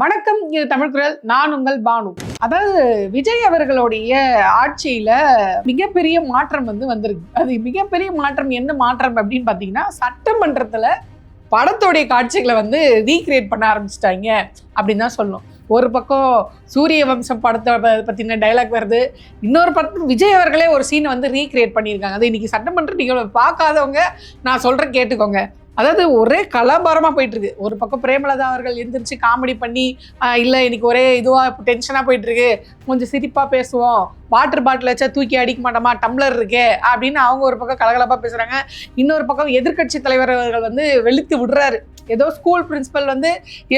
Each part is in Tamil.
வணக்கம், இது தமிழ் குரல். நான் உங்கள் பானு. அதாவது விஜய் அவர்களுடைய ஆட்சியில மிகப்பெரிய மாற்றம் வந்திருக்கு. அது மிகப்பெரிய மாற்றம். என்ன மாற்றம் அப்படின்னு பாத்தீங்கன்னா, சட்டமன்றத்துல படத்தோடைய காட்சிகளை ரீக்ரியேட் பண்ண ஆரம்பிச்சிட்டாங்க அப்படின்னு தான் சொல்லணும். ஒரு பக்கம் சூரிய வம்சம் படத்தை பற்றின டைலாக் வருது, இன்னொரு படத்தில் விஜய் அவர்களே ஒரு சீனை ரீக்ரியேட் பண்ணியிருக்காங்க. அது இன்னைக்கு சட்டமன்ற நிகழ்வு பார்க்காதவங்க நான் சொல்கிறேன் கேட்டுக்கோங்க. அதாவது ஒரே கலாபாரமாக போயிட்டுருக்கு. ஒரு பக்கம் பிரேமலதா அவர்கள் எந்திரிச்சு காமெடி பண்ணி, இல்லை இன்னைக்கு ஒரே இதுவாக டென்ஷனாக போயிட்டுருக்கு, கொஞ்சம் சிரிப்பாக பேசுவோம், வாட்டர் பாட்டில் வச்சா தூக்கி அடிக்க மாட்டோமா, டம்ளர் இருக்கே அப்படின்னு அவங்க ஒரு பக்கம் கலகலப்பாக பேசுகிறாங்க. இன்னொரு பக்கம் எதிர்கட்சி தலைவர் அவர்கள் வெளுத்து விடுறாரு. ஏதோ ஸ்கூல் பிரின்சிபல்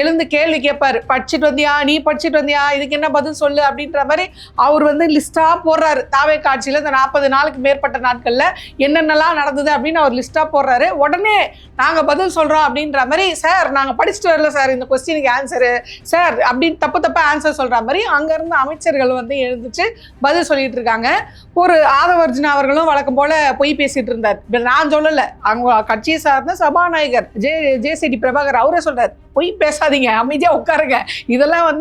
எழுந்து கேள்வி கேட்பாரு, படிச்சுட்டு வந்தியா, நீ படிச்சுட்டு வந்தியா, இதுக்கு என்ன பதில் சொல்லு அப்படின்ற மாதிரி அவர் லிஸ்ட்டாக போடுறாரு. தாவே காட்சியில் இந்த 40 நாளுக்கு மேற்பட்ட நாட்களில் என்னென்னலாம் நடந்தது அப்படின்னு அவர் லிஸ்ட்டாக போடுறாரு. உடனே நாங்கள் பதில் சொல்கிறோம் அப்படின்ற மாதிரி, சார் நாங்கள் படிச்சுட்டு வரல சார், இந்த கொஸ்டினுக்கு ஆன்சரு சார் அப்படின்னு தப்பு ஆன்சர் சொல்கிற மாதிரி அங்கேருந்து அமைச்சர்கள் எழுந்துச்சு பதில் சொல்லிட்டு இருக்காங்க. ஒரு ஆதவர்ஜுனா அவர்களும் வழக்கம் போல பொய் பேசிட்டு இருந்தார். நான் சொல்லலை, அவங்க கட்சியை சார்ந்த சபாநாயகர் ஜே.சி.டி. பிரபாகர் அவரே சொல்றாரு, பொய் பேசாதீங்க, அமைதியா உட்காருங்க, இதெல்லாம்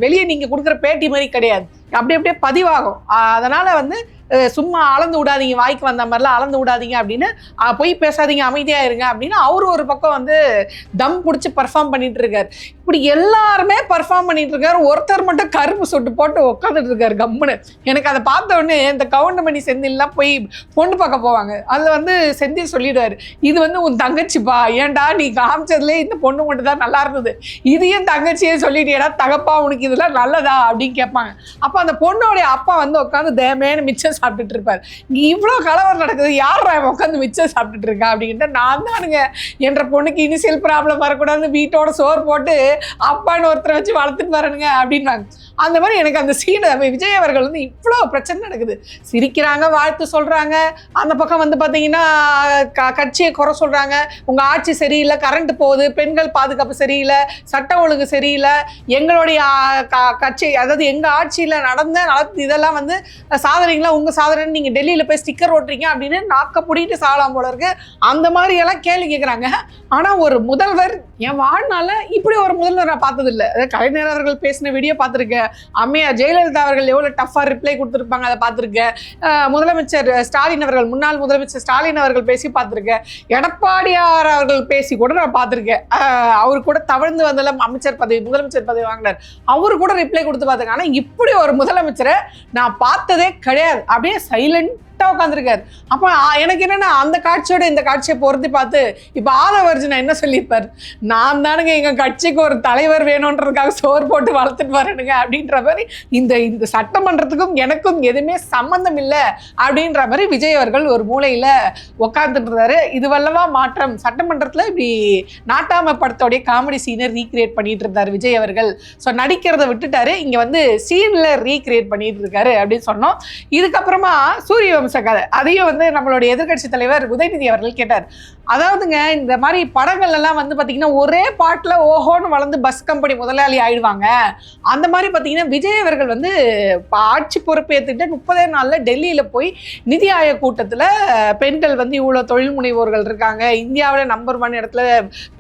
வெளியே நீங்க கொடுக்குற பேட்டி மாதிரி கிடையாது, அப்படியே பதிவாகும், அதனால சும்மா அளந்து விடாதீங்க, வாய்க்கு வந்த மாதிரிலாம் அளந்து விடாதீங்க அப்படின்னு, பொய் பேசாதீங்க, அமைதியா இருங்க அப்படின்னு அவரு ஒரு பக்கம் தம் பிடிச்சி பர்ஃபார்ம் பண்ணிட்டு இருக்காரு. இப்படி எல்லாருமே பர்ஃபார்ம் பண்ணிட்டு இருக்காரு. ஒருத்தர் மட்டும் கருப்பு சொட்டு போட்டு உட்காந்துட்டு இருக்காரு கம்முன்னு. எனக்கு அதை பார்த்த உடனே இந்த கவுண்டமணி செந்தில்லாம் போய் பொண்ணு பார்க்க போவாங்க. அதுல செந்தில் சொல்லிடுவாரு, இது உன் தங்கச்சிப்பா, ஏன்டா நீ காமிச்சதுலேயே இந்த பொண்ணு மட்டும் தான் நல்லா இருந்தது, இதையும் தங்கச்சியே சொல்லிட்டேடா தகப்பா, உனக்கு இதெல்லாம் நல்லதா அப்படின்னு கேட்பாங்க. அப்போ அந்த பொண்ணோடைய அப்பா உட்காந்து தேமேன்னு மிச்சம் சாப்பிட்டுட்டு இருப்பாரு. இவ்வளோ கலவரம் நடக்குது, யார் உட்காந்து மிச்சம் சாப்பிட்டுட்டு இருக்கா அப்படின்ட்டு, நான் தானுங்க என்ற பொண்ணுக்கு இனிஷியல் ப்ராப்ளம் வரக்கூடாது, வீட்டோட சோறு போட்டு அப்பான்னு ஒருத்தரை வச்சு வளர்த்துட்டு வரணுங்க அப்படின்னாங்க. அந்த மாதிரி எனக்கு அந்த சீனை விஜய் அவர்கள் இவ்வளோ பிரச்சனை நடக்குது. சிரிக்கிறாங்க, வாழ்த்து சொல்றாங்க, அந்த பக்கம் பார்த்தீங்கன்னா கட்சியை குறை சொல்றாங்க, உங்க ஆட்சி சரியில்லை, கரண்ட் போகுது, பெண்கள் பாதுகாப்பு சரியில்லை, சட்டம் ஒழுங்கு சரியில்லை, எங்களுடைய கட்சி அதாவது எங்க ஆட்சியில நடந்த இதெல்லாம் சாதனைங்களா, உங்க சாதனை, நீங்க டெல்லியில போய் ஸ்டிக்கர் ஓட்டுறீங்க அப்படின்னு நாக்க புடிட்டு சாகலாம் போல இருக்கு. அந்த மாதிரி எல்லாம் கேள்வி கேட்குறாங்க. ஆனா ஒரு முதல்வர், என் வாழ்நாள இப்படி ஒரு முதல்வர் நான் பார்த்தது இல்லை. கலைஞர் அவர்கள் பேசின வீடியோ பார்த்துருக்கேன், அம்மையார் ஜெயலலிதா அவர்கள் எவ்வளோ டஃபாக ரிப்ளை கொடுத்துருப்பாங்க அதை பார்த்துருக்கேன், முதலமைச்சர் ஸ்டாலின் அவர்கள், முன்னாள் முதலமைச்சர் ஸ்டாலின் அவர்கள் பேசி பார்த்துருக்கேன், எடப்பாடியார் அவர்கள் பேசி கூட நான் பார்த்துருக்கேன். அவரு கூட தவழ்ந்து வந்தெல்லாம் அமைச்சர் பதவி, முதலமைச்சர் பதவி வாங்கினார், அவரு கூட ரிப்ளை கொடுத்து பார்த்துருக்கேன். ஆனால் இப்படி ஒரு முதலமைச்சரை நான் பார்த்ததே கிடையாது. அப்படியே சைலண்ட் உட்காந்துருக்காரு. அப்ப எனக்கு என்னன்னா, அந்த காட்சியோட இந்த காட்சியை பொருத்தி பார்த்து இப்ப ஆதவர்ஜுனா என்ன சொல்லியிருப்பாரு, நான் தானுங்க எங்க கட்சிக்கு ஒரு தலைவர் வேணும்ன்றதுக்காக சோறு போட்டு வளர்த்துட்டு வரணுங்க அப்படின்ற மாதிரி, இந்த சட்டமன்றத்துக்கும் எனக்கும் எதுவுமே சம்பந்தம் இல்லை அப்படின்ற மாதிரி விஜய் அவர்கள் ஒரு மூலையில உட்காந்துட்டு இருந்தாரு. இது வல்லவா மாற்றம். சட்டமன்றத்துல இப்படி நாட்டாம படத்தோடைய காமெடி சீனை ரீக்ரியேட் பண்ணிட்டு இருந்தாரு விஜய் அவர்கள். ஸோ நடிக்கிறத விட்டுட்டாரு, இங்க சீன்ல ரீக்ரியேட் பண்ணிட்டு இருக்காரு அப்படின்னு சொன்னோம். இதுக்கப்புறமா சூரிய கதை அதையும் நம்மளுடைய எதிர்கட்சி தலைவர் உதயநிதி அவர்கள் கேட்டார். அதாவதுங்க, இந்த மாதிரி படங்கள் எல்லாம் பாத்தீங்கன்னா ஒரே பாட்டுல ஓஹோன்னு வளர்ந்து பஸ் கம்பெனி முதலாளி ஆயிடுவாங்க. அந்த மாதிரி பாத்தீங்கன்னா விஜய் அவர்கள் ஆட்சி பொறுப்பேற்றுட்டு 30 நாள்ல டெல்லியில போய் நிதி ஆயோக் கூட்டத்துல பெண்கள் இவ்வளவு தொழில் முனைவோர்கள் இருக்காங்க, இந்தியாவில நம்பர் 1 இடத்துல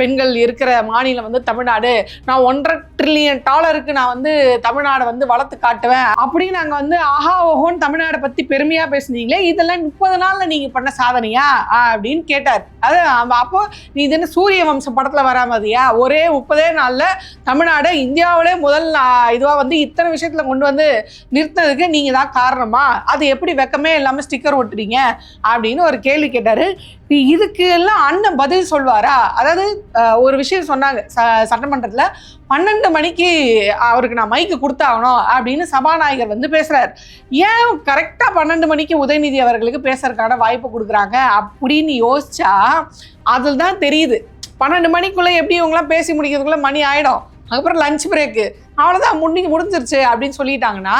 பெண்கள் இருக்கிற மாநிலம் தமிழ்நாடு, நான் $1.5 trillion நான் தமிழ்நாடு வளர்த்து காட்டுவேன் அப்படின்னு நாங்க ஆஹா ஓஹோன்னு தமிழ்நாடை பத்தி பெருமையா பேசுனீங்களே, இதெல்லாம் 30 நாள்ல நீங்க பண்ண சாதனையா அப்படின்னு கேட்டார். அப்போ நீ இது சூரிய வம்சம் படத்துல வராமதியா, ஒரே 30 நாள்ல தமிழ்நாடு இந்தியாவிலே முதல் இதுவா இத்தனை விஷயத்துல கொண்டு நிறுத்ததுக்கு நீங்க தான் காரணமா, அது எப்படி வெக்கமே இல்லாம ஸ்டிக்கர் ஒட்டுறீங்க அப்படின்னு ஒரு கேள்வி கேட்டாரு. இதுக்கு எல்லாம் அண்ணன் பதில் சொல்வாரா? அதாவது ஒரு விஷயம் சொன்னாங்க சட்டமன்றத்துல, 12 மணிக்கு அவருக்கு நான் மைக்கு கொடுத்தாகணும் அப்படின்னு சபாநாயகர் பேசுறாரு. ஏன் கரெக்டா 12 மணிக்கு உதயநிதி அவர்களுக்கு பேசுறதுக்கான வாய்ப்பு கொடுக்குறாங்க அப்படின்னு யோசிச்சா அதில் தான் தெரியுது. 12 மணிக்குள்ள எப்படி இவங்களாம் பேசி முடிக்கிறதுக்குள்ள மணி ஆயிடும், அதுக்கப்புறம் லஞ்ச் பிரேக்கு, அவ்வளோதான் முடிஞ்சிருச்சு அப்படின்னு சொல்லிட்டாங்கன்னா,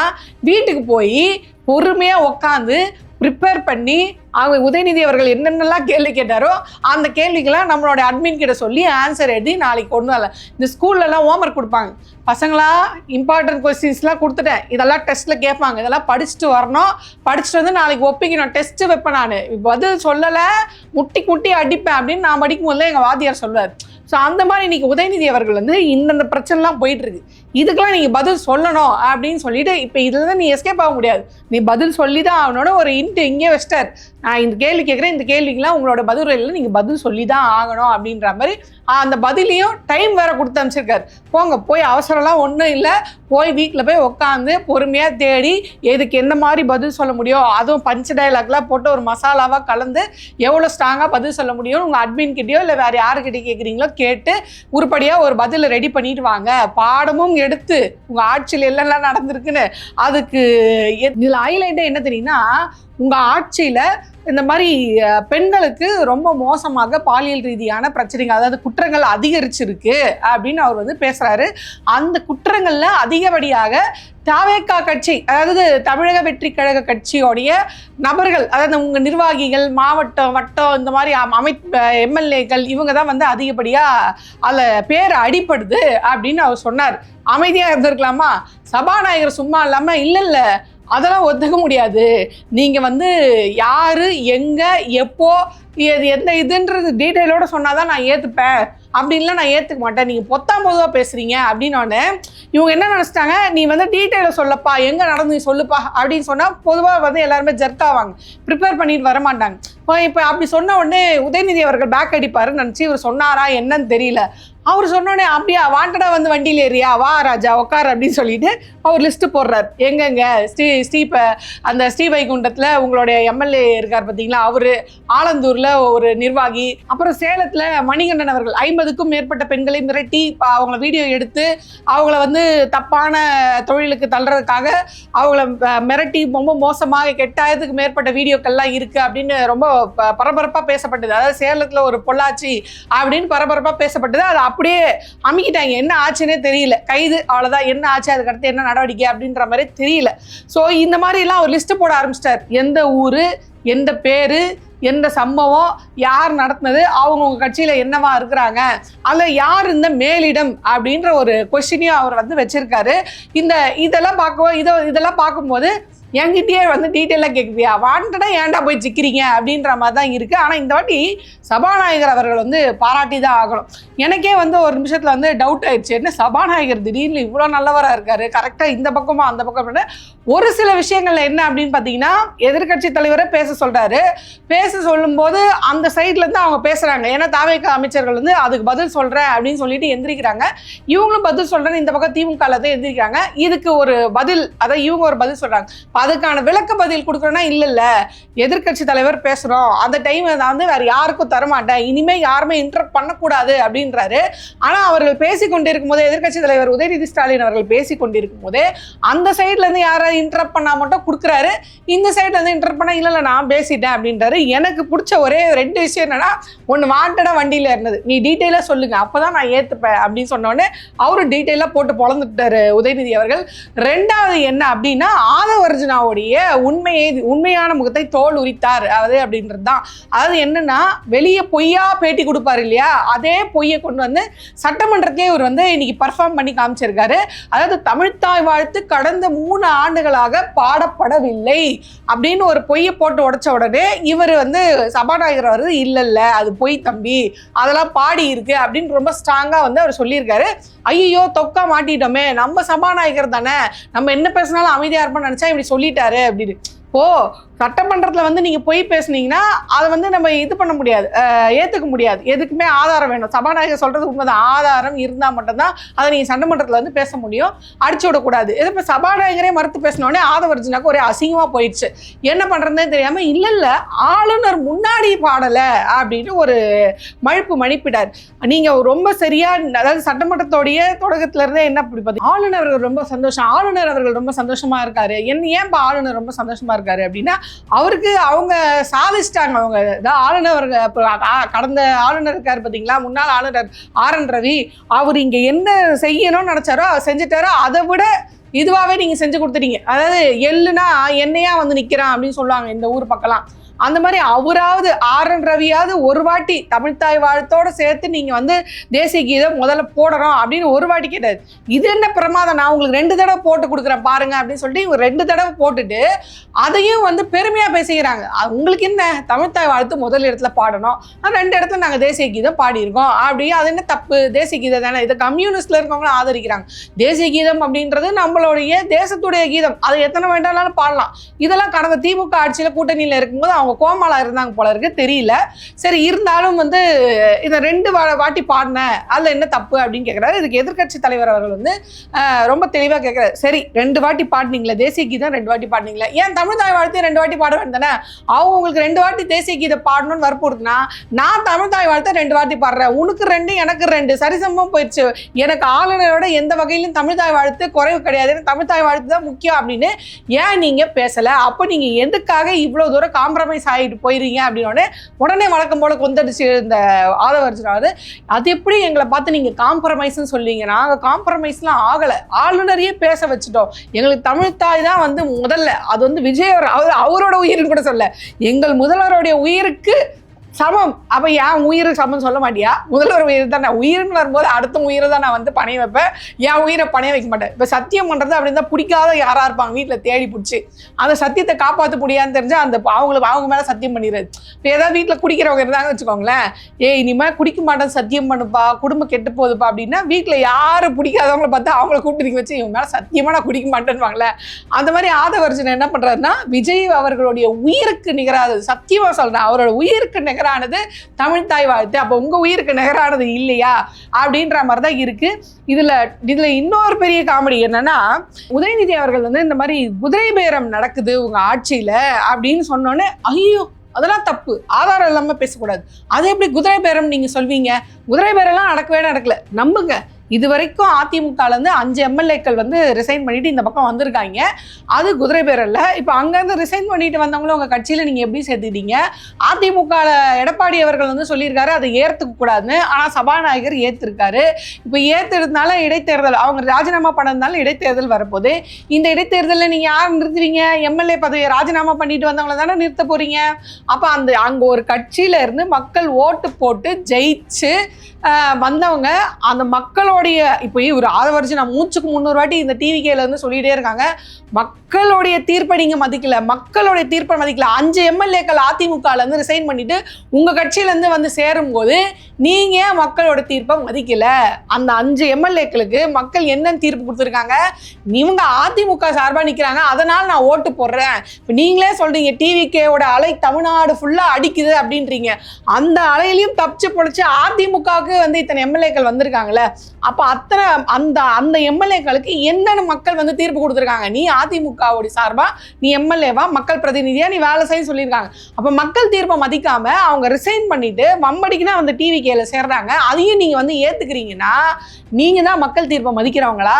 வீட்டுக்கு போய் பொறுமையா உட்காந்து ப்ரிப்பேர் பண்ணி அவங்க உதயநிதி அவர்கள் என்னென்னலாம் கேள்வி கேட்டாரோ அந்த கேள்விக்கெல்லாம் நம்மளோட அட்மின் கிட்ட சொல்லி ஆன்சர் எழுதி நாளைக்கு கொண்டு வரல. இந்த ஸ்கூல்லலாம் ஹோம்ஒர்க் கொடுப்பாங்க, பசங்களா இம்பார்ட்டன்ட் கொஸ்டின்ஸ்லாம் கொடுத்துட்டேன், இதெல்லாம் டெஸ்ட்டில் கேட்பாங்க, இதெல்லாம் படிச்சுட்டு வரணும், படிச்சுட்டு வந்து நாளைக்கு ஒப்பிக்கணும், டெஸ்ட்டு வைப்பேன், நான் பதில் சொல்லலை முட்டி குட்டி அடிப்பேன் அப்படின்னு நான் படிக்கும் போது எங்கள் வாத்தியார் சொல்லுவார். ஸோ அந்த மாதிரி இன்னைக்கு உதயநிதி அவர்கள் வந்து இந்தந்த பிரச்சனைலாம் போயிட்டு இருக்கு, இதுக்கெல்லாம் நீங்கள் பதில் சொல்லணும் அப்படின்னு சொல்லிட்டு இப்போ இதில் தான் நீ எஸ்கேப் ஆக முடியாது, நீ பதில் சொல்லி தான் அவனோட ஒரு இன்ட்டு இங்கே வெஸ்டர், நான் இந்த கேள்வி கேட்குறேன், இந்த கேள்விக்கெல்லாம் உங்களோட பதில் இல்லை, நீங்கள் பதில் சொல்லி தான் ஆகணும் அப்படின்ற மாதிரி அந்த பதிலையும் டைம் வேற கொடுத்து அனுப்பிச்சிருக்காரு. போங்க போய் அவசரம்லாம் ஒன்றும் இல்லை, போய் வீட்டில் போய் உட்காந்து பொறுமையாக தேடி எதுக்கு எந்த மாதிரி பதில் சொல்ல முடியும், அதுவும் பஞ்ச டைலாக்லாம் போட்டு ஒரு மசாலாவாக கலந்து எவ்வளோ ஸ்ட்ராங்காக பதில் சொல்ல முடியும் உங்கள் அட்மின் கிட்டேயோ இல்லை வேறு யாருக்கிட்டே கேட்குறீங்களோ கேட்டு உருப்படியாக ஒரு பதில் ரெடி பண்ணிட்டு வாங்க. பாடமும் எடுத்து உங்கள் ஆட்சியில் எல்லாம் நடந்திருக்குன்னு அதுக்கு இதில் ஹைலைட்டே என்ன தெரியுன்னா, உங்கள் ஆட்சியில் இந்த மாதிரி பெண்களுக்கு ரொம்ப மோசமாக பாலியல் ரீதியான பிரச்சனைகள், அதாவது குற்றங்கள் அதிகரிச்சிருக்கு அப்படின்னு அவர் வந்து பேசுகிறாரு. அந்த குற்றங்களில் அதிகப்படியாக தாவேகா கட்சி, அதாவது தமிழக வெற்றி கழக கட்சியோடைய நபர்கள், அதாவது உங்கள் நிர்வாகிகள், மாவட்டம் வட்டம் இந்த மாதிரி எம்எல்ஏக்கள் இவங்க தான் வந்து அதிகப்படியாக அதில் பேர் அடிப்படுது அப்படின்னு அவர் சொன்னார். அமைதியாக இருந்திருக்கலாமா? சபாநாயகர் சும்மா இல்லாமல் இல்லை அதெல்லாம் ஒத்துக்க முடியாது, நீங்கள் வந்து யார் எங்கே எப்போ எந்த இதுன்றது டீட்டெயிலோடு சொன்னால் தான் நான் ஏற்றுப்பேன், அப்படின்லாம் நான் ஏற்றுக்க மாட்டேன், நீங்கள் பொத்தாம் பொதுவாக பேசுகிறீங்க அப்படின்னோடனே இவங்க என்ன நினச்சிட்டாங்க, நீ வந்து டீட்டெயிலை சொல்லப்பா, எங்கே நடந்து நீ சொல்லுப்பா அப்படின்னு சொன்னால் பொதுவாக வந்து எல்லாருமே ஜர்க்காவாங்க, ப்ரிப்பேர் பண்ணிட்டு வர மாட்டாங்க. இப்போ அப்படி சொன்ன உடனே உதயநிதி அவர்கள் பேக் அடிப்பாருன்னு நினச்சி இவர் சொன்னாரா என்னன்னு தெரியல. அவர் சொன்னோடனே அப்படியா வாண்டடா வந்து வண்டியில் ஏறியா, வா ராஜா உட்கார் அப்படின்னு சொல்லிட்டு அவர் லிஸ்ட்டு போடுறார். எங்கெங்க அந்த ஸ்ரீவைகுண்டத்தில் உங்களுடைய எம்எல்ஏ இருக்கார் பார்த்தீங்களா, அவர் ஆலந்தூரில் ஒரு நிர்வாகி, அப்புறம் சேலத்தில் மணிகண்டன் அவர்கள் 50க்கும் மேற்பட்ட பெண்களை மிரட்டி அவங்கள வீடியோ எடுத்து அவங்கள வந்து தப்பான தொழிலுக்கு தள்ளுறதுக்காக அவங்கள மிரட்டி ரொம்ப மோசமாக 8000க்கு மேற்பட்ட வீடியோக்கள்லாம் இருக்குது அப்படின்னு ரொம்ப பரபரப்பாக பேசப்பட்டது. அதாவது சேலத்தில் ஒரு பொள்ளாச்சி அப்படின்னு பரபரப்பாக பேசப்பட்டது. அது அப்படியே அமுக்கிட்டாங்க, என்ன ஆச்சுன்னே தெரியல, கைது அவ்வளோதான், என்ன ஆச்சு அதுக்கடுத்து என்ன நடவடிக்கை அப்படின்ற மாதிரி தெரியல. ஸோ இந்த மாதிரிலாம் ஒரு லிஸ்ட்டு போட ஆரம்பிச்சிட்டார், எந்த ஊர் எந்த பேர் எந்த சம்பவம் யார் நடத்தினது அவங்கவுங்க கட்சியில் என்னவா இருக்கிறாங்க அதில் யார் இந்த மேலிடம் அப்படின்ற ஒரு கொஸ்டினையும் அவர் வந்து வச்சிருக்காரு. இதெல்லாம் பார்க்கும்போது என்கிட்டயே வந்து டீட்டெயிலாக கேட்குவியா, வாண்டடா ஏன்டா போய் சிக்கிறீங்க அப்படின்ற மாதிரி தான் இருக்குது. ஆனால் இந்த வாட்டி சபாநாயகர் அவர்கள் வந்து பாராட்டி தான் ஆகணும். எனக்கே வந்து ஒரு நிமிஷத்தில் வந்து டவுட் ஆயிடுச்சு, என்ன சபாநாயகர் திடீர்னு இவ்வளோ நல்லவராக இருக்காரு, கரெக்டாக இந்த பக்கமாக அந்த பக்கம். ஒரு சில விஷயங்கள்ல என்ன அப்படின்னு பார்த்தீங்கன்னா, எதிர்கட்சி தலைவரை பேச சொல்கிறாரு, பேச சொல்லும்போது அந்த சைட்லேருந்து அவங்க பேசுகிறாங்க, ஏன்னா தாவேகா அமைச்சர்கள் வந்து அதுக்கு பதில் சொல்கிறேன் அப்படின்னு சொல்லிட்டு எந்திரிக்கிறாங்க, இவங்களும் பதில் சொல்கிறேன்னு இந்த பக்கம் திமுகவில் தான் எந்திரிக்கிறாங்க. இதுக்கு ஒரு பதில், அதாவது இவங்க ஒரு பதில் சொல்கிறாங்க, அதுக்கான விளக்க பதில் கொடுக்குறோன்னா இல்லை எதிர்கட்சி தலைவர் பேசுகிறோம் அந்த டைம் நான் வந்து வேறு யாருக்கும் தரமாட்டேன், இனிமேல் யாருமே இன்டரப்ட் பண்ணக்கூடாது அப்படின்றாரு. ஆனால் அவர்கள் பேசி கொண்டிருக்கும் போதே, எதிர்கட்சி தலைவர் உதயநிதி ஸ்டாலின் அவர்கள் பேசி கொண்டிருக்கும் போதே அந்த சைட்லேருந்து யாராவது இன்டரப்ட் பண்ணால் மட்டும் கொடுக்குறாரு, இந்த சைட்லேருந்து இன்டரப்ட் பண்ணால் இல்லை நான் பேசிட்டேன் அப்படின்றாரு. எனக்கு பிடிச்ச ஒரே 2 விஷயம் என்னன்னா, ஒன்று வாண்டடாக வண்டியில் இருந்தது, நீ டீட்டெயிலாக சொல்லுங்கள் அப்போ தான் நான் ஏற்றுப்பேன் அப்படின்னு சொன்னோடனே அவரும் டீட்டெயிலாக போட்டு பொழந்துட்டாரு உதயநிதி அவர்கள். 2வது என்ன அப்படின்னா, ஆதவர்ஜுனாவுடைய உண்மையான முகத்தை தோல் உரித்தார் அது அப்படின்றது தான். அதாவது என்னன்னா, வெளியே பொய்யா பேட்டி கொடுப்பாரு இல்லையா, அதே பொய்யை கொண்டு வந்து சட்டமன்றத்திலே இவர் வந்து இன்னைக்கு பர்ஃபார்ம் பண்ணி காமிச்சிருக்காரு. அதாவது தமிழ்த்தாய் வாழ்த்து கடந்த 3 ஆண்டுகளாக பாடப்படவில்லை அப்படின்னு ஒரு பொய்யை போட்டு உடைச்ச உடனே இவர் வந்து சபாநாயகர் வருது, இல்ல அது பொய் தம்பி, அதெல்லாம் பாடி இருக்கு அப்படின்னு ரொம்ப ஸ்ட்ராங்கா வந்து அவர் சொல்லியிருக்காரு. ஐயோ தொக்கா மாட்டிட்டோமே, நம்ம சபாநாயகர் தானே, நம்ம என்ன பேசினாலும் அமைதியா இருப்போம்னு நினைச்சா இப்படி சொல்லிட்டாரு அப்படின்னு. இப்போ சட்டமன்றத்தில் வந்து நீங்கள் பொய் பேசுனீங்கன்னா அதை வந்து நம்ம இது பண்ண முடியாது, ஏற்றுக்க முடியாது, எதுக்குமே ஆதாரம் வேணும். சபாநாயகர் சொல்கிறது உண்மைதான், ஆதாரம் இருந்தால் மட்டும்தான் அதை நீங்கள் சட்டமன்றத்தில் வந்து பேச முடியும், அடிச்சு விடக்கூடாது. இது இப்போ சபாநாயகரே மறுத்து பேசினோடனே ஆதவர்ஜுனாக்கு ஒரே அசிங்கமாக போயிடுச்சு, என்ன பண்ணுறதுனே தெரியாமல் இல்லை ஆளுநர் முன்னாடி பாடலை அப்படின்னு ஒரு மழுப்பிட்டார். நீங்கள் ரொம்ப சரியாக, அதாவது சட்டமன்றத்தோடைய தொடக்கத்திலேருந்தே என்ன அப்படி பார்த்தீங்க, ஆளுநர் ரொம்ப சந்தோஷம், ஆளுநர் அவர்கள் ரொம்ப சந்தோஷமாக இருக்காரு, ஏன் இப்போ ஆளுநர் ரொம்ப சந்தோஷமாக இருக்காரு அப்படின்னா, அவருக்கு அவங்க சாதிச்சிட்டாங்க. அவங்க ஆளுநர், கடந்த ஆளுநர் இருக்காரு பார்த்தீங்களா, முன்னாள் ஆளுநர் RN ரவி, அவர் இங்கே என்ன செய்யணும்னு நினச்சாரோ அவர் செஞ்சுட்டாரோ, அதை விட இதுவாகவே நீங்கள் செஞ்சு கொடுத்துட்டீங்க. அதாவது எள்ளுனா என்னையா வந்து நிற்கிறான் அப்படின்னு சொல்லுவாங்க இந்த ஊர் பக்கம்லாம், அந்த மாதிரி அவராவது ஆர்.என். ரவியாவது ஒரு வாட்டி தமிழ்த்தாய் வாழ்த்தோட சேர்த்து நீங்க வந்து தேசிய கீதம் முதல்ல போடணும் அப்படின்னு ஒரு வாட்டி கேட்டாரு. இது என்ன பிரமாதம், நான் உங்களுக்கு 2 தடவை போட்டு கொடுக்குறேன் பாருங்க அப்படின்னு சொல்லிட்டு இவங்க 2 தடவை போட்டுட்டு அதையும் வந்து பெருமையா பேசிக்கிறாங்க. உங்களுக்கு என்ன தமிழ்த்தாய் வாழ்த்து முதல் இடத்துல பாடணும், 2 இடத்துல நாங்க தேசிய கீதம் பாடியிருக்கோம் அப்படி, அது என்ன தப்பு, தேசிய கீதம் தானே. இதை கம்யூனிஸ்ட்ல இருக்கவங்களும் ஆதரிக்கிறாங்க. தேசிய கீதம் அப்படின்றது நம்மளுடைய தேசத்துடைய கீதம், அதை எத்தனை வேண்டாலும் பாடலாம். இதெல்லாம் கடந்த திமுக ஆட்சியில கூட்டணியில இருக்கும்போது அவங்க கோமாளா இருந்தாங்க போல இருக்கு, தெரியல. சரி, இருந்தாலும் வந்து இதை 2 வாட்டி பாடினேன், அதுல என்ன தப்பு அப்படின்னு கேட்கிறாரு. இதுக்கு எதிர்க்கட்சி தலைவர் அவர்கள் வந்து ரொம்ப தெளிவா கேட்கிறாரு. சரி, 2 வாட்டி பாடினீங்களா தேசிய கீதம், 2 வாட்டி பாடினீங்களா, ஏன் தமிழ்த்தாய் வாழ்த்தையும் 2 வாட்டி பாட வேண்டானே. அவங்க உங்களுக்கு 2 வாட்டி தேசிய கீதம் பாடணும்னு வற்புறுத்தினா நான் தமிழ்த்தாய் வாழ்த்தை 2 வாட்டி பாடுறேன், உனக்கு 2 எனக்கு 2 சரிசமம் போயிடுச்சு, எனக்கு ஆளுநரோட எந்த வகையிலும் தமிழ்த்தாய் வாழ்த்து குறைவு கிடையாது, தமிழ்த்தாய் வாழ்த்து தான் முக்கியம் அப்படின்னு ஏன் நீங்க பேசல, அப்ப நீங்க எதுக்காக இவ்வளவு தூரம் காம்ப்ரமைஸ் ஆகிட்டு போயிருங்க அப்படின்னு உடனே வழக்கம் போல கொந்தடிச்சு இந்த ஆதவர்ஜனாவது, அது எப்படி எங்களை பார்த்து நீங்க காம்ப்ரமைஸ்ன்னு சொல்லுவீங்க, நாங்க காம்ப்ரமைஸ்லாம் ஆகல, ஆளுநரையே பேச வச்சுட்டோம், எங்களுக்கு தமிழ்த்தாய் தான் வந்து முதல்ல, அது வந்து விஜய் அவரோட உயிர்னு கூட சொல்ல, எங்கள் முதல்வருடைய உயிருக்கு சமம், அப்ப என் உயிருக்கு சமம் சொல்ல மாட்டியா, முதல்வர் உயிர் தான், உயிர்னு வரும்போது அடுத்த உயிரை தான் நான் வந்து பணைய வைப்பேன், என் உயிரை பணைய வைக்க மாட்டேன். இப்ப சத்தியம் பண்றது அப்படின்னு தான் பிடிக்காத யாரா இருப்பாங்க வீட்டுல தேடி பிடிச்சி, அந்த சத்தியத்தை காப்பாற்ற முடியாதுன்னு தெரிஞ்சா அந்த அவங்க மேல சத்தியம் பண்ணிடுறது. இப்போ ஏதாவது வீட்டுல குடிக்கிறவங்க இருந்தாங்க வச்சுக்கோங்களேன், இனிமே குடிக்க மாட்டேன் சத்தியம் பண்ணுப்பா, குடும்பம் கெட்டு போகுதுப்பா அப்படின்னா வீட்டுல யாரு பிடிக்காதவங்களை பார்த்து அவங்கள கூப்பிட்டு வச்சு இவங்க மேல சத்தியமா நான் குடிக்க மாட்டேன்னுவாங்களே. அந்த மாதிரி ஆதவர்ஜன் என்ன பண்றாருன்னா விஜய் அவர்களுடைய உயிருக்கு நிகராது, சத்தியமா சொல்றேன், அவரோட உயிருக்கு நிகரானது தமிழ்த்தாய் வாழ்த்து, அப்ப உங்க உயிருக்கு நிகரானது இல்லையா அப்படின்ற மாதிரிதான் இருக்கு. இதுல இன்னொரு பெரிய காமெடி என்னன்னா, உதயநிதி அவர்கள் வந்து இந்த மாதிரி குதிரை பேரம் நடக்குது உங்க ஆட்சியில அப்படின்னு சொன்னோன்னே, ஐயோ அதெல்லாம் தப்பு, ஆதாரம் இல்லாம பேசக்கூடாது, அது எப்படி குதிரை பேரம் நீங்க சொல்வீங்க, குதிரை பேரெல்லாம் நடக்கல, நம்புங்க. இது வரைக்கும் அதிமுகல இருந்து 5 எம்எல்ஏக்கள் வந்து ரிசைன் பண்ணிட்டு இந்த பக்கம் வந்திருக்காங்க, அது குதிரை பேரல்ல. இப்போ அங்கேருந்து ரிசைன் பண்ணிட்டு வந்தவங்களும் உங்க கட்சியில நீங்க எப்படி சேர்த்துட்டீங்க? அதிமுக எடப்பாடி அவர்கள் வந்து சொல்லியிருக்காரு அதை ஏற்றுக்க கூடாதுன்னு, ஆனா சபாநாயகர் ஏற்றிருக்காரு. இப்போ ஏற்றிருந்தால இடைத்தேர்தல், அவங்க ராஜினாமா பண்ணதுனால இடைத்தேர்தல் வரப்போகுது. இந்த இடைத்தேர்தலில் நீங்க யார் நிறுத்துவீங்க? எம்எல்ஏ பதவியை ராஜினாமா பண்ணிட்டு வந்தவங்களை தானே நிறுத்த போறீங்க. அப்ப அங்க ஒரு கட்சியில இருந்து மக்கள் ஓட்டு போட்டு ஜெயிச்சு வந்தவங்க, அந்த மக்களுடைய இப்போ ஒரு ஆதவர்ஜன் நான் மூச்சுக்கு 300 வாட்டி இந்த டிவிகேல இருந்து சொல்லிட்டே இருக்காங்க, மக்களுடைய தீர்ப்பை நீங்க மதிக்கல, மக்களுடைய தீர்ப்பை மதிக்கல. 5 எம்எல்ஏக்கள் அதிமுகல இருந்து ரிசைன் பண்ணிட்டு உங்க கட்சியில இருந்து வந்து சேரும் போது நீங்க மக்களோட தீர்ப்பை மதிக்கல. அந்த 5 எம்எல்ஏக்களுக்கு மக்கள் என்ன தீர்ப்பு கொடுத்துருக்காங்க, இவங்க அதிமுக சார்பா நிக்கிறாங்க, அதனால நான் ஓட்டு போடுறேன். இப்போ நீங்களே சொல்றீங்க டிவிகேவோட அலை தமிழ்நாடு ஃபுல்லா அடிக்குது அப்படின்றீங்க, அந்த அலையிலையும் தப்பிச்சு பொழைச்சு அதிமுகவுக்கு வந்து இத்தனை எம்எல்ஏக்கள் வந்திருக்காங்கல்ல, அப்ப அத்தனை அந்த எம்எல்ஏக்களுக்கு என்னென்ன மக்கள் வந்து தீர்ப்பு கொடுத்துருக்காங்க, நீ அதிமுகவோட சார்பா நீ எம்எல்ஏவா மக்கள் பிரதிநிதியா நீ வேலை செய்ய சொல்லியிருக்காங்க. அப்ப மக்கள் தீர்ப்பை மதிக்காம அவங்க ரிசைன் பண்ணிட்டு வம்படிக்குன்னா வந்து டிவிகேல சேர்றாங்க, அதையும் நீங்க வந்து ஏத்துக்கிறீங்கன்னா நீங்க தான் மக்கள் தீர்ப்பை மதிக்கிறவங்களா?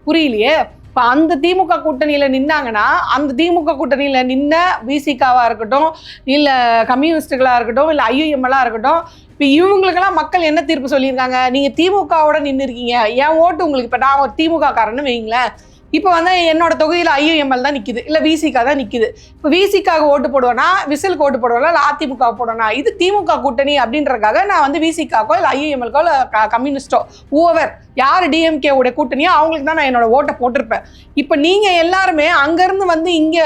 புரியலையே. இப்போ அந்த திமுக கூட்டணியில நின்னாங்கன்னா, அந்த திமுக கூட்டணியில நின்ன விசிகாவா இருக்கட்டும், இல்ல கம்யூனிஸ்டுகளா இருக்கட்டும், இல்ல ஐயுஎம்எல்லா இருக்கட்டும், இப்போ இவங்களுக்கெல்லாம் மக்கள் என்ன தீர்ப்பு சொல்லியிருக்காங்க, நீங்க திமுகவோட நின்று இருக்கீங்க, என் ஓட்டு உங்களுக்கு, இப்போ நான் ஒரு திமுக காரன்னு வைங்களேன், இப்போ வந்து என்னோட தொகுதியில் ஐயுஎம்எல் தான் நிற்கிது, இல்லை விசிகா தான் நிற்கிது. இப்போ விசிகாவுக்கு ஓட்டு போடுவேனா, விசிலுக்கு ஓட்டு போடுவேனா, இல்லை அதிமுக போடுவேனா, இது திமுக கூட்டணி அப்படின்றதுக்காக நான் வந்து விசிகாக்கோ இல்லை ஐயுஎம்எல்கோ இல்லை கம்யூனிஸ்டோ ஓவர் யார் டிஎம்கே உடைய கூட்டணியோ அவங்களுக்கு தான் நான் என்னோட ஓட்டை போட்டிருப்பேன். இப்போ நீங்க எல்லாருமே அங்கிருந்து வந்து இங்க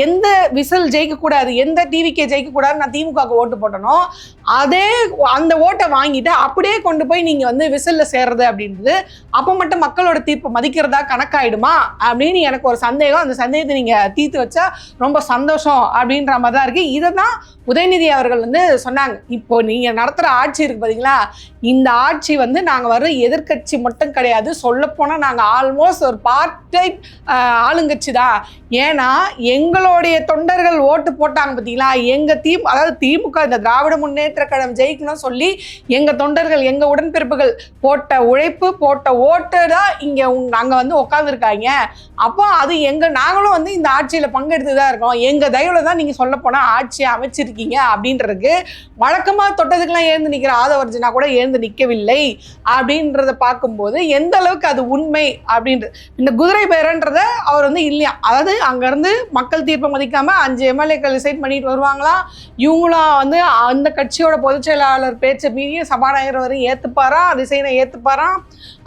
எந்த விசில் ஜெயிக்கக்கூடாது, எந்த டிவிகே ஜெயிக்கக்கூடாது நான் திமுகவுக்கு ஓட்டு போட்டனோ அதே அந்த ஓட்டை வாங்கிட்டு அப்படியே கொண்டு போய் நீங்க வந்து விசில்ல சேர்றது அப்படின்றது அப்போ மட்டும் மக்களோட தீர்ப்பு மதிக்கிறதா கணக்காயிடுமா அப்படின்னு எனக்கு ஒரு சந்தேகம். அந்த சந்தேகத்தை நீங்க தீர்த்து வச்சா ரொம்ப சந்தோஷம் அப்படின்ற மாதிரி தான் இருக்கு. இதை தான் உதயநிதி அவர்கள் வந்து சொன்னாங்க. இப்போ நீங்க நடத்துற ஆட்சி இருக்கு பாத்தீங்களா, இந்த ஆட்சி வந்து நாங்க வர்ற எதிர்கட்சி மட்டும் கிடையாது, சொல்ல போனா நாங்க ஆல்மோஸ்ட் ஒரு பார்ட் டைம் ஆளுங்கட்சி தான். ஏன்னா எங்களுடைய தொண்டர்கள் ஓட்டு போட்டாங்க பார்த்தீங்களா, எங்க அதாவது திமுக இந்த திராவிட முன்னேற்ற கழகம் ஜெயிக்கணும்னு சொல்லி எங்க தொண்டர்கள் எங்க உடன்பிறப்புகள் போட்ட உழைப்பு போட்ட ஓட்டு தான் இங்க அங்க வந்து உட்காந்துருக்காங்க. அப்போ அது நாங்களும் வந்து இந்த ஆட்சியில பங்கெடுத்து தான் இருக்கோம், எங்க தயவுல தான் நீங்க சொல்ல போனா ஆட்சியை அமைச்சிருக்கீங்க அப்படின்றதுக்கு வழக்கமா தொட்டதுக்கெல்லாம் எழுந்து நிக்கிற ஆதவர்ஜனா கூட எழுந்து நிற்கவில்லை அப்படின்றத பார்க்கும்போது போது எந்த அளவுக்கு அது உண்மை அப்படின்றது. இந்த குதிரை பேரன்றத அவர் வந்து இல்லையா, அதாவது அங்கேருந்து மக்கள் தீர்ப்பை மதிக்காம 5 எம்எல்ஏக்கள் ரிசைன் பண்ணிட்டு வருவாங்களாம். இவங்களாம் வந்து அந்த கட்சியோட பொதுச் செயலாளர் பேச்சை மீறிய சபாநாயகர் வரையும் ஏற்றுப்பாராம், ரிசைனை ஏற்றுப்பாராம்.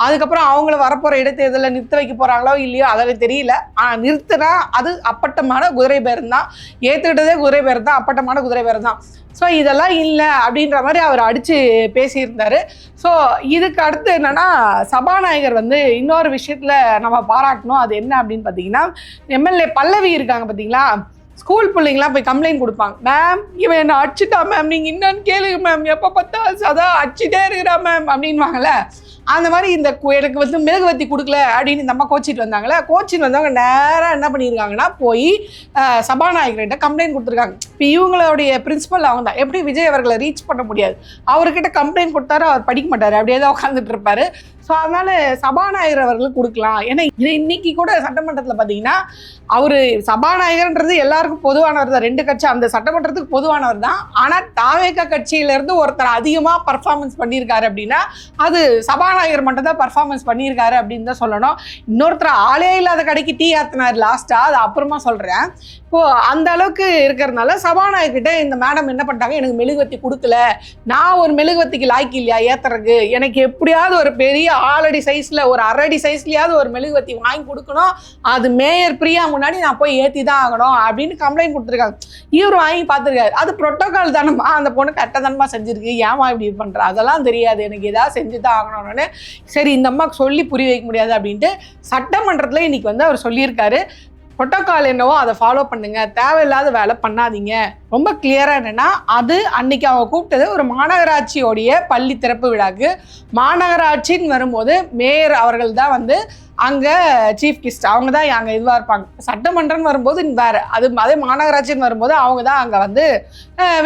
அதுக்கப்புறம் அவங்கள வரப்போகிற இடைத்தேர்தலில் நிறுத்த வைக்க போகிறாங்களோ இல்லையோ அதெல்லாம் தெரியல. ஆனால் நிறுத்தினா அது அப்பட்டமான குதிரை பேரம் தான், ஏற்றுக்கிட்டதே குதிரை பேரம் தான், அப்பட்டமான குதிரை பேரம் தான். ஸோ இதெல்லாம் இல்லை அப்படின்ற மாதிரி அவர் அடித்து பேசியிருந்தார். ஸோ இதுக்கு அடுத்து என்னென்னா, சபாநாயகர் வந்து இன்னொரு விஷயத்தில் நம்ம பாராட்டணும். அது என்ன அப்படின்னு பார்த்தீங்கன்னா, எம்எல்ஏ பல்லவி இருக்காங்க பார்த்தீங்களா, ஸ்கூல் பிள்ளைங்களாம் போய் கம்ப்ளைண்ட் கொடுப்பாங்க. மேம் இவன் என்ன அடிச்சுட்டா மேம், நீங்கள் என்னன்னு கேளுங்க மேம், எப்போ பார்த்தா அதான் அடிச்சுட்டே இருக்கிறா மேம் அப்படின்வாங்கல்ல. அந்த மாதிரி இந்த எனக்கு வந்து மெழுகுவத்தி கொடுக்கல அப்படின்னு இந்த அம்மா கோச்சிட்டு வந்தாங்களே, கோச்சிட்டு வந்தவங்க நேராக என்ன பண்ணியிருக்காங்கன்னா போய் சபாநாயகர்கிட்ட கம்ப்ளைண்ட் கொடுத்துருக்காங்க. இப்போ இவங்களுடைய பிரின்சிபல் அவங்க தான். எப்படி விஜய் அவர்களை ரீச் பண்ண முடியாது, அவர்கிட்ட கம்ப்ளைண்ட் கொடுத்தாரு, அவர் படிக்க மாட்டார், அப்படியே தான் உட்காந்துட்டு இருப்பாரு. ஸோ அதனால சபாநாயகர் அவர்களுக்கு கொடுக்கலாம். ஏன்னா இன்னைக்கு கூட சட்டமன்றத்தில் பார்த்தீங்கன்னா அவர் சபாநாயகர்ன்றது எல்லாருக்கும் பொதுவானவர் தான், 2 கட்சி அந்த சட்டமன்றத்துக்கு பொதுவானவர் தான். ஆனால் தாவேகா கட்சியிலேருந்து ஒருத்தர் அதிகமாக பர்ஃபார்மன்ஸ் பண்ணியிருக்காரு அப்படின்னா அது சபாநாயகர் மட்டும் தான் பர்ஃபார்மன்ஸ் பண்ணியிருக்காரு அப்படின்னு தான் சொல்லணும். இன்னொருத்தர் ஆளே இல்லாத கடைக்கு டீ ஆத்தினார் லாஸ்ட்டாக, அது அப்புறமா சொல்கிறேன். இப்போது அந்த அளவுக்கு இருக்கிறதுனால சபாநாயகர்கிட்ட இந்த மேடம் என்ன பண்ணிட்டாங்க, எனக்கு மெழுகுவத்தி கொடுக்கல, நான் ஒரு மெழுகுவத்திக்கு லாய்க்கு இல்லையா ஏற்றுறதுக்கு, எனக்கு எப்படியாவது ஒரு பெரிய ஆளடி சைஸில் ஒரு அரடி சைஸ்லையாவது ஒரு மெழுகுவத்தி வாங்கி கொடுக்கணும், அது மேயர் பிரியா முன்னாடி நான் போய் ஏற்றி தான் ஆகணும் அப்படின்னு கம்ப்ளைண்ட் கொடுத்துருக்காங்க. இவர் வாங்கி பார்த்துருக்காரு. அது ப்ரோட்டோகால் தானம்மா, அந்த பொண்ணு கரெக்டாக செஞ்சுருக்கு, ஏமா இப்படி பண்ணுற, அதெல்லாம் தெரியாது, எனக்கு ஏதாவது செஞ்சு தான் ஆகணும்னு. சரி இந்த அம்மாவுக்கு சொல்லி புரிய வைக்க முடியாது அப்படின்ட்டு சட்டமன்றத்தில் இன்னைக்கு வந்து அவர் சொல்லியிருக்காரு, ப்ரோட்டோகால் என்னவோ அதை ஃபாலோ பண்ணுங்க, தேவையில்லாத வேலை பண்ணாதீங்க. ரொம்ப கிளியராக என்னென்னா, அது அன்னைக்கு அவங்க கூப்பிட்டது ஒரு மாநகராட்சியோடைய பள்ளி திறப்பு விழாக்கு. மாநகராட்சின்னு வரும்போது மேயர் அவர்கள் தான் வந்து அங்கே சீஃப் கெஸ்ட், அவங்க தான் அங்கே இதுவாக இருப்பாங்க. சட்டமன்றம்னு வரும்போது வேறு, அதே மாநகராட்சின்னு வரும்போது அவங்க தான் அங்கே வந்து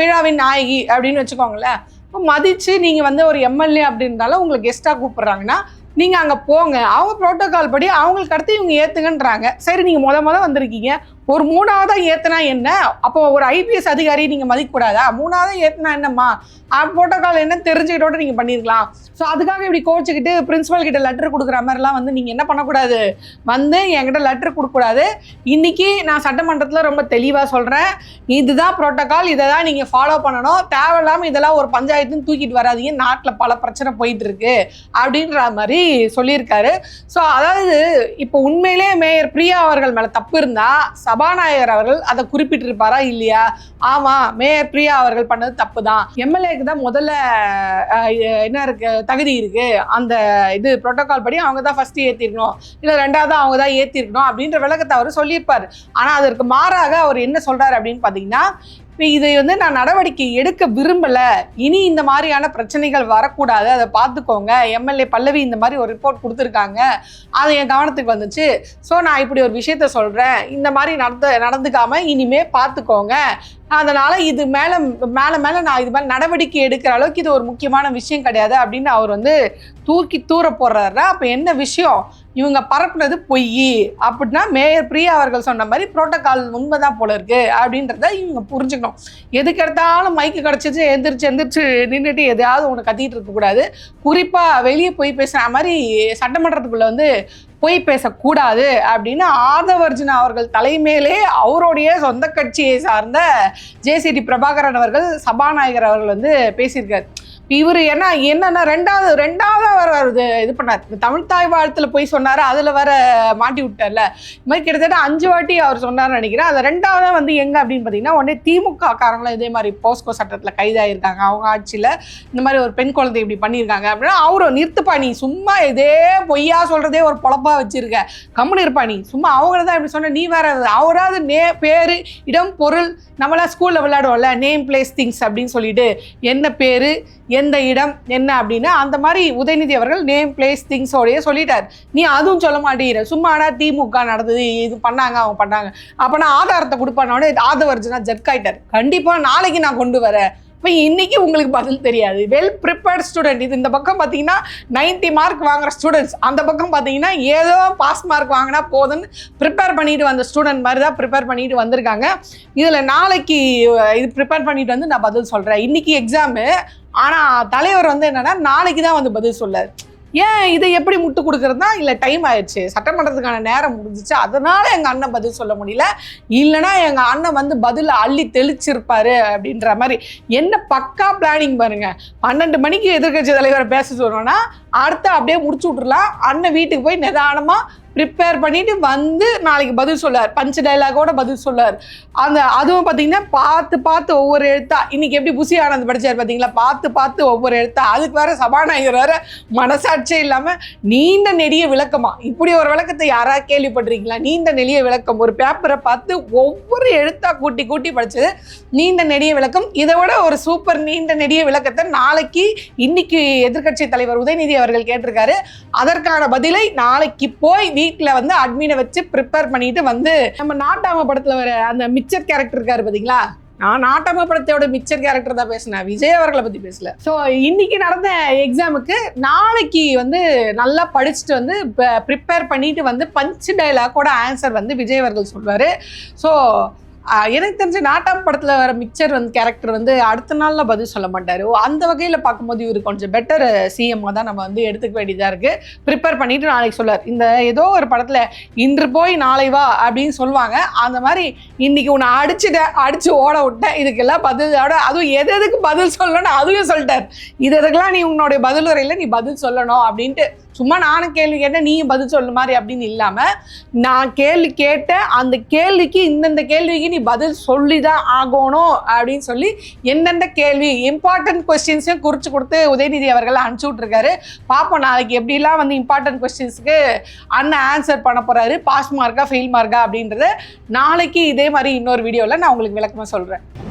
விழாவின் நாயகி அப்படின்னு வச்சுக்கோங்களேன். இப்போ மதித்து நீங்கள் வந்து ஒரு எம்எல்ஏ அப்படின்னாலும் உங்களை கெஸ்ட்டாக கூப்பிட்றாங்கன்னா நீங்கள் அங்கே போங்க, அவங்க ப்ரோட்டோகால் படி அவங்களுக்கு அடுத்து இவங்க ஏற்றுங்கன்றாங்க. சரி நீங்கள் முத வந்திருக்கீங்க, ஒரு 3ஆவதாக ஏற்றுனா என்ன, அப்போ ஒரு ஐபிஎஸ் அதிகாரி நீங்கள் மதிக்கக்கூடாதா, 3ஆவதாக ஏற்றுனா என்னம்மா, ப்ரோட்டோகால் என்ன தெரிஞ்சுக்கிட்டோட நீங்கள் பண்ணியிருக்கலாம். ஸோ அதுக்காக இப்படி கோச்சிக்கிட்டு பிரின்ஸிபல் கிட்ட லெட்டர் கொடுக்குற மாதிரிலாம் வந்து நீங்கள் என்ன பண்ணக்கூடாது, வந்து என்கிட்ட லெட்டர் கொடுக்கக்கூடாது. இன்றைக்கி நான் சட்டமன்றத்தில் ரொம்ப தெளிவாக சொல்கிறேன், இதுதான் ப்ரோட்டோகால், இதை தான் நீங்கள் ஃபாலோ பண்ணணும், தேவையில்லாமல் இதெல்லாம் ஒரு பஞ்சாயத்துன்னு தூக்கிட்டு வராதீங்க, நாட்டில் பல பிரச்சனை போயிட்டுருக்கு அப்படின்ற மாதிரி சொல்லியிருக்காரு. ஸோ அதாவது இப்போ உண்மையிலே மேயர் பிரியா அவர்கள் மேலே தப்பு இருந்தால் சபாநாயகர் அவர்கள் அதை குறிப்பிட்டிருப்பாரா இல்லையா? ஆமாம், மேயர் பிரியா அவர்கள் பண்ணது தப்பு தான், எம்எல்ஏக்கு தான் முதல்ல என்ன இருக்கு தகுதி இருக்கு, அந்த இது ப்ரோட்டோகால் படி அவங்க தான் ஃபர்ஸ்ட் ஏற்றிருக்கணும், இல்லை 2ஆவது அவங்க தான் ஏற்றிருக்கணும் அப்படின்ற விளக்கத்தை அவர் சொல்லியிருப்பார். ஆனால் அதற்கு மாறாக அவர் என்ன சொல்றாரு அப்படின்னு பார்த்தீங்கன்னா, இப்போ இதை வந்து நான் நடவடிக்கை எடுக்க விரும்பலை, இனி இந்த மாதிரியான பிரச்சனைகள் வரக்கூடாது, அதை பார்த்துக்கோங்க, எம்எல்ஏ பல்லவி இந்த மாதிரி ஒரு ரிப்போர்ட் கொடுத்துருக்காங்க, அது என் கவனத்துக்கு வந்துச்சு, ஸோ நான் இப்படி ஒரு விஷயத்த சொல்கிறேன், இந்த மாதிரி நடந்துக்காம இனிமே பார்த்துக்கோங்க, அதனால் இது மேலே நான் இது மேலே நடவடிக்கை எடுக்கிற அளவுக்கு இது ஒரு முக்கியமான விஷயம் கிடையாது அப்படின்னு அவர் வந்து தூக்கி தூர போடுறாரு. அப்போ என்ன விஷயம், இவங்க பரப்புனது பொய் அப்படின்னா மேயர் பிரியா அவர்கள் சொன்ன மாதிரி ப்ரோட்டோகால் உண்மைதான் போல இருக்கு அப்படின்றத இவங்க புரிஞ்சுக்கணும். எதுக்கு எடுத்தாலும் மைக்கு கிடச்சிச்சு எந்திரிச்சு நின்றுட்டு எதையாவது ஒன்று கத்திட்டு இருக்கக்கூடாது. குறிப்பாக வெளியே போய் பேசுகிற மாதிரி சட்டமன்றத்துக்குள்ளே வந்து போய் பேசக்கூடாது அப்படின்னு ஆதவர்ஜுனா அவர்கள் தலைமையிலே அவருடைய சொந்த கட்சியை சார்ந்த ஜேசிடி பிரபாகரன் அவர்கள் சபாநாயகர் அவர்கள் வந்து பேசியிருக்காரு. இவர் என்னன்னா ரெண்டாவது அவர் இது பண்ணார், தமிழ் தாய் வாழ்த்துல போய் சொன்னார், அதில் வர மாட்டி விட்டார்ல, இது மாதிரி கிட்டத்தட்ட 5 வாட்டி அவர் சொன்னார்னு நினைக்கிறேன். அது 2ஆவது வந்து எங்கே அப்படின்னு பார்த்தீங்கன்னா, உடனே திமுக காரங்களும் இதே மாதிரி போஸ்கோ சட்டத்தில் கைதாகிருக்காங்க, அவங்க ஆட்சியில் இந்த மாதிரி ஒரு பெண் குழந்தை இப்படி பண்ணியிருக்காங்க அப்படின்னா அவரும் நிறுத்துப்பா, நீ சும்மா இதே பொய்யா சொல்கிறதே ஒரு பொழப்பா வச்சிருக்க, கம்முன்னு இருப்பா, நீ சும்மா அவங்கள தான் இப்படி சொன்ன, நீ வேற அவராவது பேர் இடம் பொருள் நம்மளாம் ஸ்கூலில் விளையாடுவோம்ல, நேம் பிளேஸ் திங்ஸ் அப்படின்னு சொல்லிட்டு என்ன பேர் எந்த இடம் என்ன அப்படின்னு அந்த மாதிரி உதயநிதி அவர்கள் நேம் பிளேஸ் திங்ஸோடையே சொல்லிட்டார். நீ அதுவும் சொல்ல மாட்டேங்கிற, சும்மா ஆனால் திமுக நடந்தது, இது பண்ணாங்க அவங்க பண்ணாங்க, அப்போ நான் ஆதாரத்தை கொடுப்பானோட ஆதவர்ஜுனா ஜர்க்காயிட்டார். கண்டிப்பாக நாளைக்கு நான் கொண்டு வரேன். இப்போ இன்னைக்கு உங்களுக்கு பதில் தெரியாது. வெல் ப்ரிப்பேர்ட் ஸ்டூடெண்ட் இது. இந்த பக்கம் பார்த்தீங்கன்னா 90 மார்க் வாங்குற ஸ்டூடெண்ட்ஸ், அந்த பக்கம் பார்த்தீங்கன்னா ஏதோ பாஸ் மார்க் வாங்கினா போதுன்னு ப்ரிப்பேர் பண்ணிட்டு வந்த ஸ்டூடெண்ட் மாதிரி தான் ப்ரிப்பேர் பண்ணிட்டு வந்திருக்காங்க. இதில் நாளைக்கு இது ப்ரிப்பேர் பண்ணிட்டு வந்து நான் பதில் சொல்கிறேன். இன்னைக்கு எக்ஸாமு, ஆனால் தலைவர் வந்து என்னன்னா நாளைக்கு தான் வந்து பதில் சொல்லார். ஏன் இதை எப்படி முட்டு கொடுக்கறதுனா, இல்லை டைம் ஆயிடுச்சு, சட்டமன்றத்துக்கான நேரம் முடிஞ்சிச்சு, அதனால எங்கள் அண்ணன் பதில் சொல்ல முடியல, இல்லைனா எங்கள் அண்ணன் வந்து பதில் அள்ளி தெளிச்சிருப்பாரு அப்படின்ற மாதிரி. என்ன பக்கா பிளானிங் பாருங்க. 12 மணிக்கு எதிர்க்கட்சி தலைவரை பேச சொல்றோம்னா அடுத்த அப்படியே முடிச்சு விட்டுறலாம். அண்ணன் வீட்டுக்கு போய் நிதானமாக ப்ரிப்பேர் பண்ணிட்டு வந்து நாளைக்கு பதில் சொல்லார், பஞ்ச் டைலாகோட பதில் சொல்லார். அதுவும் பார்த்தீங்கன்னா பார்த்து ஒவ்வொரு எழுத்தா, இன்னைக்கு எப்படி புசி ஆனந்த் படிச்சார் பார்த்தீங்களா, பார்த்து ஒவ்வொரு எழுத்தா. அதுக்கு வேற சபாநாயகர் வேற மனசாட்சியே இல்லாமல் நீண்ட நெடிய விளக்கமா, இப்படி ஒரு விளக்கத்தை யாராவது கேள்விப்பட்டிருக்கீங்களா? நீண்ட நெடிய விளக்கம், ஒரு பேப்பரை பார்த்து ஒவ்வொரு எழுத்தா கூட்டி படிச்சது நீண்ட நெடிய விளக்கம். இதை விட ஒரு சூப்பர் நீண்ட நெடிய விளக்கத்தை நாளைக்கு இன்னைக்கு எதிர்க்கட்சி தலைவர் உதயநிதி அவர்கள் கேட்டிருக்காரு. அதற்கான பதிலை நாளைக்கு போய் வீட்டில் வந்து அட்மினை வச்சு ப்ரிப்பேர் பண்ணிட்டு வந்து, நம்ம நாட்டாம படத்தில் வர அந்த மிச்சர் கேரக்டர் இருக்காரு பார்த்தீங்களா, நான் நாட்டாம படத்தோட மிச்சர் கேரக்டர் தான் பேசினேன், விஜய் அவர்களை பற்றி பேசல. ஸோ இன்னைக்கு நடந்த எக்ஸாமுக்கு நாளைக்கு வந்து நல்லா படிச்சுட்டு வந்து ப்ரிப்பேர் பண்ணிட்டு வந்து பஞ்ச் டைலாக்கோட ஆன்சர் வந்து விஜய் அவர்கள் சொல்வார். ஸோ எனக்கு தெரிஞ்ச நாட்டாம் படத்தில் வர மிக்சர் வந்து கேரக்டர் வந்து அடுத்த நாளில் பதில் சொல்ல மாட்டார். அந்த வகையில் பார்க்கும்போது இவர் கொஞ்சம் பெட்டர் சிஎம்மாக தான் நம்ம வந்து எடுத்துக்க வேண்டியதாக இருக்குது. ப்ரிப்பேர் பண்ணிவிட்டு நாளைக்கு சொல்லார். இந்த ஏதோ ஒரு படத்தில் இன்று போய் நாளை வா அப்படின்னு சொல்லுவாங்க, அந்த மாதிரி இன்றைக்கி உன்னை அடித்து ஓட விட்டேன், இதுக்கெல்லாம் பதிலோட, அதுவும் எதுக்கு பதில் சொல்லணும்னு அதுவும் சொல்லிட்டார். இதுக்கெல்லாம் நீ உன்னுடைய பதில் உரையில் நீ பதில் சொல்லணும் அப்படின்ட்டு. சும்மா நானும் கேள்வி கேட்டேன் நீயும் பதில் சொல்ல மாதிரி அப்படின்னு இல்லாமல், நான் கேள்வி கேட்டேன், அந்த கேள்விக்கு இந்தந்த கேள்விக்கு நீ பதில் சொல்லி தான் ஆகணும் அப்படின்னு சொல்லி எந்தெந்த கேள்வி இம்பார்ட்டன்ட் கொஸ்டின்ஸையும் குறித்து கொடுத்து உதயநிதி அவர்கள் அனுப்பிச்சி விட்ருக்காரு. பார்ப்போம் நாளைக்கு எப்படிலாம் வந்து இம்பார்ட்டன்ட் கொஸ்டின்ஸுக்கு அண்ணன் ஆன்சர் பண்ண போகிறாரு, பாஸ் மார்க்கா ஃபெயில் மார்க்கா அப்படின்றத நாளைக்கு இதே மாதிரி இன்னொரு வீடியோவில் நான் உங்களுக்கு விளக்கமாக சொல்கிறேன்.